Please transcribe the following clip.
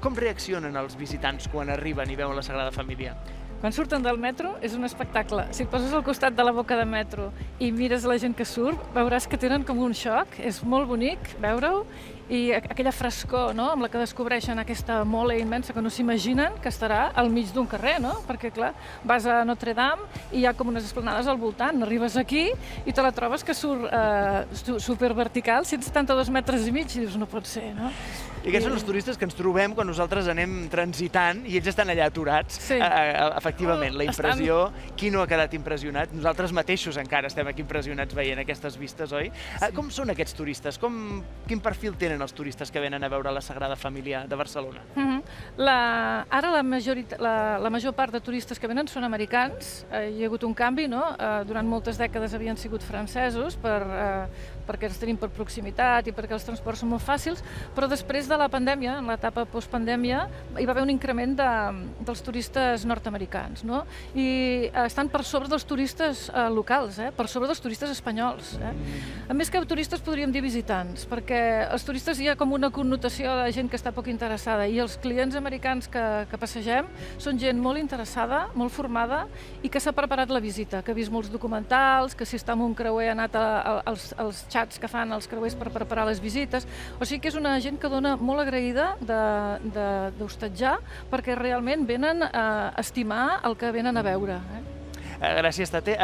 Com reaccionen els visitants quan arriben i veuen la Sagrada Família? Quan surten del metro és un espectacle. Si et poses al costat de la boca de metro i mires la gent que surt, veuràs que tenen com un xoc. És molt bonic veure-ho i aquella frescor, no?, amb la que descobreixen aquesta mole immensa que no s'imaginen que estarà al mig d'un carrer, no? Perquè, clar, vas a Notre Dame i hi ha com unes esplanades al voltant. Arribes aquí i te la trobes que surt supervertical, 172 metres i mig, i dius, no pot ser, no? I aquests són els turistes que ens trobem quan nosaltres anem transitant i ells estan allà aturats. Sí. Efectivament, la impressió, qui no ha quedat impressionat? Nosaltres mateixos encara estem aquí impressionats veient aquestes vistes, oi? Com són aquests turistes? Quin perfil tenen els turistes que venen a veure la Sagrada Família de Barcelona? Ara la major part de turistes que venen són americans. Hi ha hagut un canvi, no? Durant moltes dècades havien sigut francesos perquè els tenim per proximitat i perquè els transports són molt fàcils, però després de la pandèmia, en l'etapa postpandèmia, hi va haver un increment dels turistes nord-americans, no? I estan per sobre dels turistes locals, per sobre dels turistes espanyols. A més que turistes podríem dir visitants, perquè els turistes hi ha com una connotació de gent que està poc interessada i els clients americans que passegem són gent molt interessada, molt formada i que s'ha preparat la visita, que ha vist molts documentals, que si està en un creuer ha anat als xats que fan els creuers per preparar les visites. O sigui que és una gent que dona molt agraïda d'hostatjar perquè realment venen a estimar el que venen a veure. Gràcies, Tate.